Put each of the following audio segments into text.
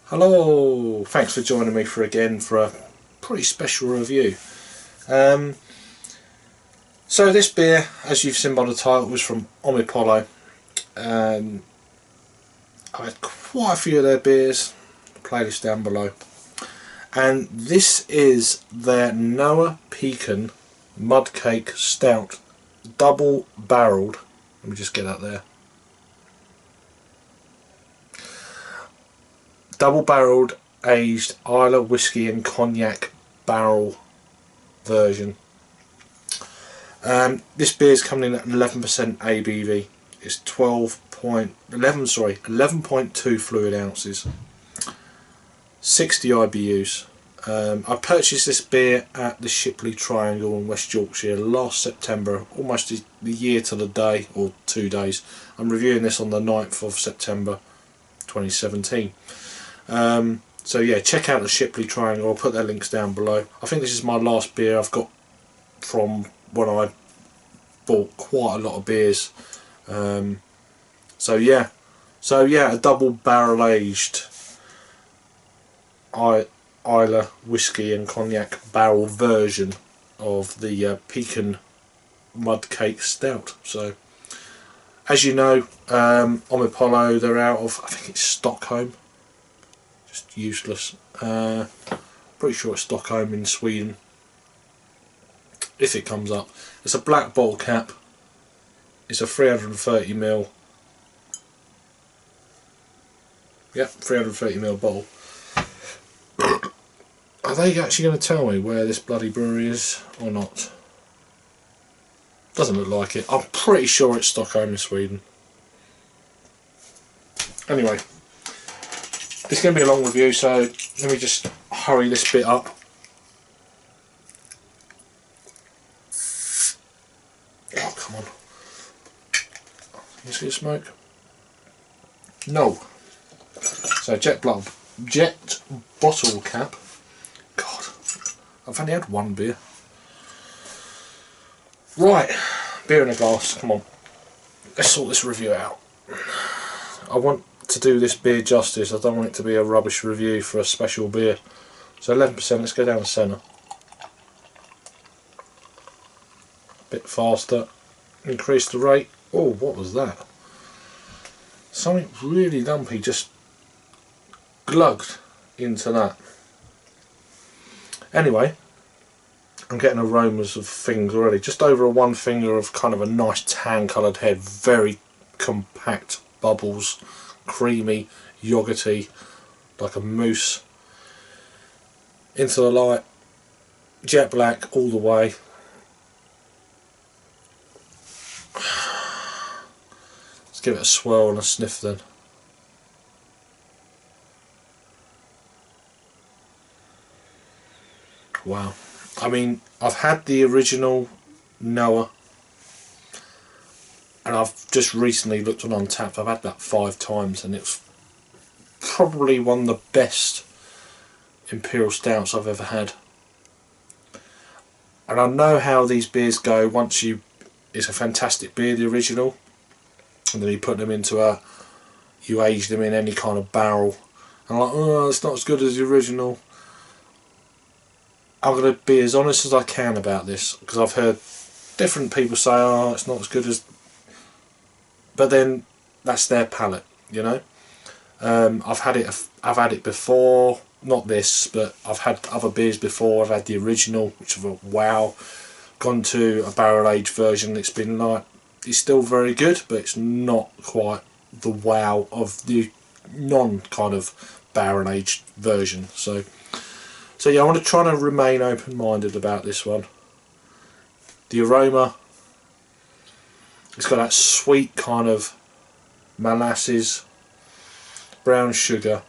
Hello, thanks for joining me for a pretty special review. So this beer, as you've seen by the title, was from Omnipollo. I've had quite a few of their beers, playlist down below, and this is their Noa Pecan Mudcake Stout, double barreled. Let me just get that there. Double barreled aged Islay Whisky&Cognac barrel version. This beer is coming in at 11% ABV. It's 11.2 fluid ounces, 60 IBUs. I purchased this beer at the Shipley Triangle in West Yorkshire last September, almost the year to the day, or 2 days. I'm reviewing this on the 9th of September 2017. So yeah, check out the Shipley Triangle. I'll put their links down below. I think this is my last beer I've got from when I bought quite a lot of beers. So yeah, a double barrel aged Islay Whisky&Cognac barrel version of the Pecan Mudcake Stout. So as you know, Omnipollo, they're out of, I think it's Stockholm. Just useless. Pretty sure it's Stockholm in Sweden, if it comes up. It's a black bottle cap. It's a 330ml. Yep, 330ml bottle. Are they actually going to tell me where this bloody brewery is or not? Doesn't look like it. I'm pretty sure it's Stockholm in Sweden. Anyway, it's going to be a long review, so let me just hurry this bit up. Oh, come on. You see the smoke? No. So jet bottle cap. God, I've only had one beer. Right, beer in a glass, come on. Let's sort this review out. I want to do this beer justice. I don't want it to be a rubbish review for a special beer. So 11%, let's go down the centre. Bit faster. Increase the rate. Oh, what was that? Something really lumpy just glugged into that. Anyway, I'm getting aromas of things already. Just over a one finger of kind of a nice tan coloured head. Very compact bubbles. Creamy, yogurty, like a mousse. Into the light. Jet black all the way. Let's give it a swirl and a sniff then. Wow. I mean, I've had the original Noa, and I've just recently looked on Untappd. I've had that 5 times, and it's probably one of the best Imperial Stouts I've ever had. And I know how these beers go. Once it's a fantastic beer, the original, and then you put them into you age them in any kind of barrel, and I'm like, oh, it's not as good as the original. I'm going to be as honest as I can about this, because I've heard different people say, oh, it's not as good as, but then that's their palate, you know. I've had it before, not this, but I've had other beers before. I've had the original, which I've thought, wow. Gone to a barrel aged version, it's been like, it's still very good, but it's not quite the wow of the non kind of barrel aged version. So yeah, I want to try to remain open minded about this one. The aroma, it's got that sweet kind of molasses, brown sugar,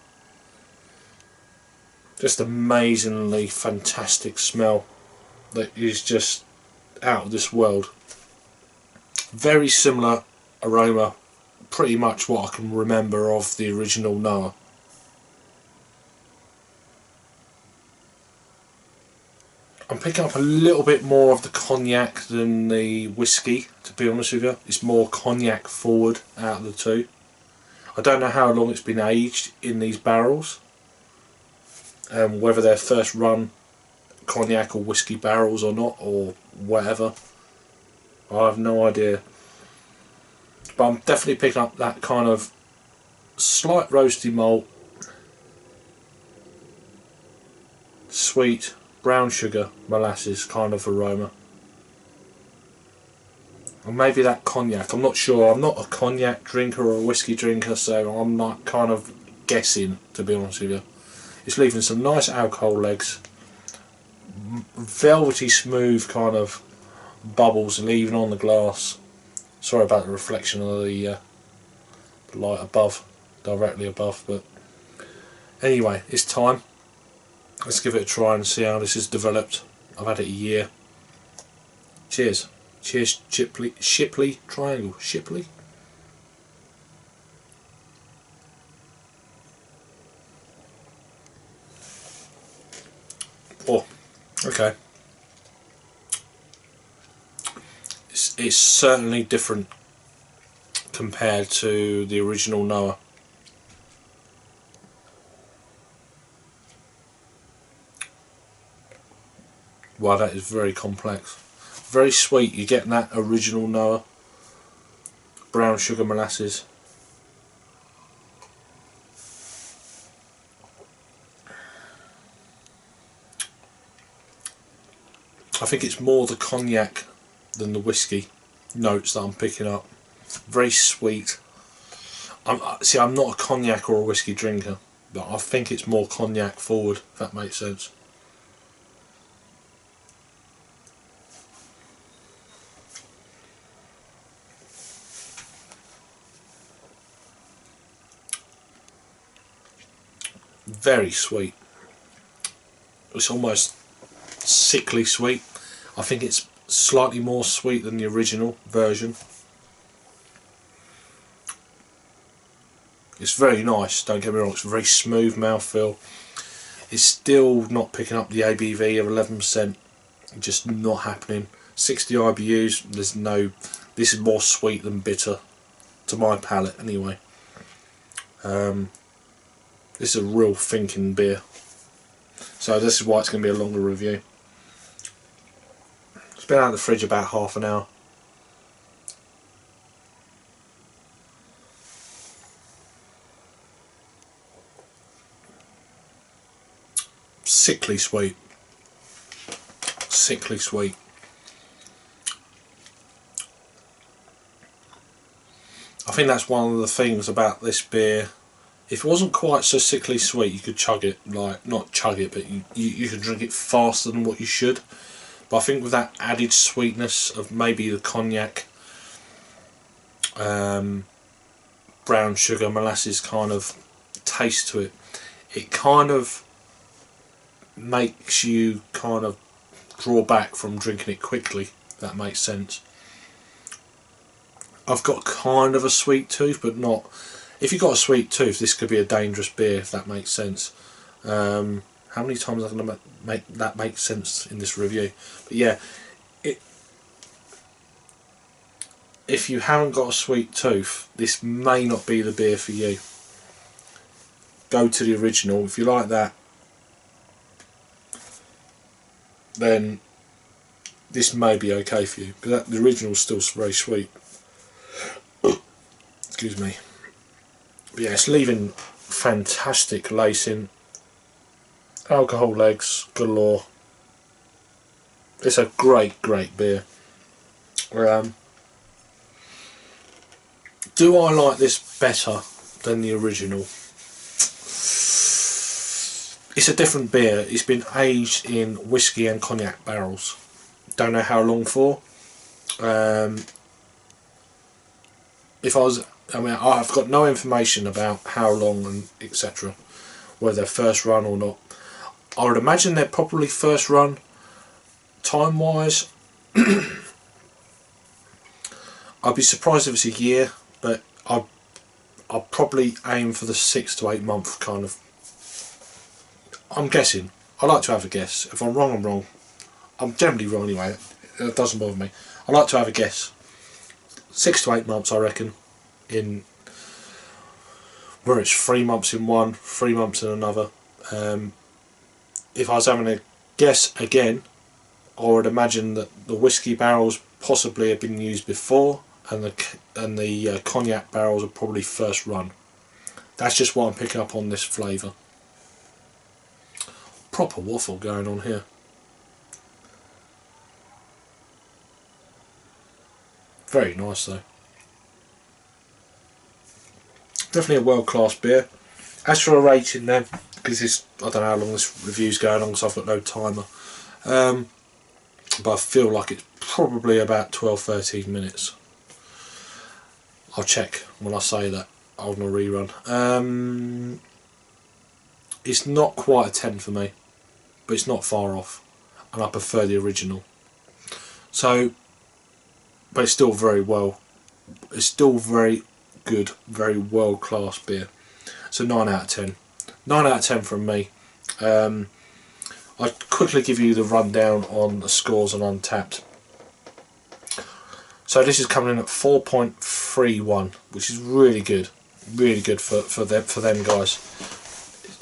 just amazingly fantastic smell that is just out of this world. Very similar aroma, pretty much what I can remember of the original Noa. I'm picking up a little bit more of the cognac than the whiskey, to be honest with you. It's more cognac forward out of the two. I don't know how long it's been aged in these barrels, whether they're first run cognac or whiskey barrels or not, or whatever. I have no idea. But I'm definitely picking up that kind of slight roasty malt, sweet, brown sugar, molasses kind of aroma. And maybe that cognac, I'm not sure. I'm not a cognac drinker or a whiskey drinker, so I'm not kind of guessing, to be honest with you. It's leaving some nice alcohol legs, velvety smooth kind of bubbles leaving on the glass. Sorry about the reflection of the light above, directly above, but anyway, it's time. Let's give it a try and see how this has developed. I've had it a year. Cheers. Cheers, Shipley Triangle. Shipley? Oh, okay. It's certainly different compared to the original Noa. Wow, that is very complex. Very sweet. You're getting that original Noa. Brown sugar molasses. I think it's more the cognac than the whiskey notes that I'm picking up. Very sweet. I'm not a cognac or a whiskey drinker, but I think it's more cognac forward, if that makes sense. Very sweet. It's almost sickly sweet. I think it's slightly more sweet than the original version. It's very nice, don't get me wrong, it's a very smooth mouthfeel. It's still not picking up the ABV of 11%, just not happening. 60 IBUs, there's no, this is more sweet than bitter, to my palate anyway. This is a real thinking beer. So this is why it's going to be a longer review. It's been out of the fridge about half an hour. Sickly sweet. Sickly sweet. I think that's one of the things about this beer. If it wasn't quite so sickly sweet, you could chug it, like, not chug it, but you could drink it faster than what you should. But I think with that added sweetness of maybe the cognac, brown sugar, molasses kind of taste to it, it kind of makes you kind of draw back from drinking it quickly, if that makes sense. I've got kind of a sweet tooth, but not. If you've got a sweet tooth, this could be a dangerous beer, if that makes sense. How many times am I going to make that make sense in this review? But yeah, if you haven't got a sweet tooth, this may not be the beer for you. Go to the original. If you like that, then this may be okay for you. But the original is still very sweet. Excuse me. But yeah, it's leaving fantastic lacing, alcohol legs galore. It's a great beer. Do I like this better than the original? It's a different beer. It's been aged in whiskey and cognac barrels. Don't know how long for. I've got no information about how long and etc. Whether they're first run or not. I would imagine they're probably first run time wise. I'd be surprised if it's a year, but I'll probably aim for the 6 to 8 month kind of. I'm guessing. I like to have a guess. If I'm wrong, I'm wrong. I'm generally wrong anyway. It doesn't bother me. I like to have a guess. 6 to 8 months, I reckon. In where it's 3 months in one, 3 months in another. if I was having a guess again, I would imagine that the whiskey barrels possibly have been used before, and the cognac barrels are probably first run. That's just what I'm picking up on this flavour. Proper waffle going on here. Very nice though. Definitely a world class beer. As for a rating then, because I don't know how long this review's going on, because I've got no timer. But I feel like it's probably about 12-13 minutes. I'll check when I say that on a rerun. It's not quite a 10 for me, but it's not far off, and I prefer the original. So, but it's still very good, very world class beer. So 9 out of 10. 9 out of 10 from me. I'll quickly give you the rundown on the scores on Untapped. So this is coming in at 4.31, which is really good for them guys.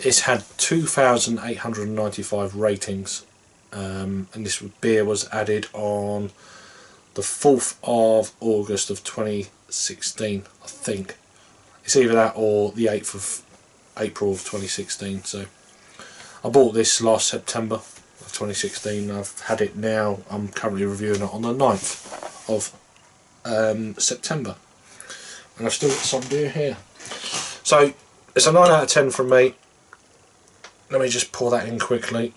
It's had 2,895 ratings, and this beer was added on the 4th of August of 2016, I think. It's either that or the 8th of April of 2016. So I bought this last September of 2016. I've had it now. I'm currently reviewing it on the 9th of September, and I've still got some beer here. So it's a 9 out of 10 from me. Let me just pour that in quickly.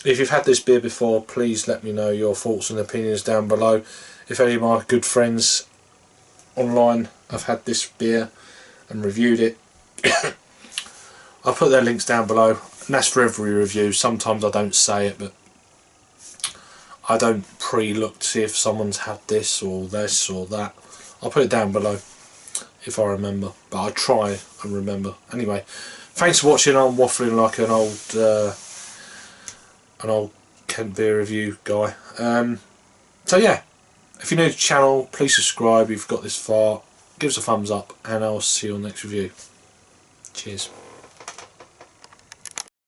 If you've had this beer before, please let me know your thoughts and opinions down below. If any of my good friends online have had this beer and reviewed it, I'll put their links down below, and that's for every review. Sometimes I don't say it, but I don't pre-look to see if someone's had this or that. I'll put it down below if I remember, but I try and remember. Anyway, thanks for watching. I'm waffling like an old Kent beer review guy. So yeah, if you're new to the channel, please subscribe. If you've got this far, give us a thumbs up, and I'll see you on the next review. Cheers.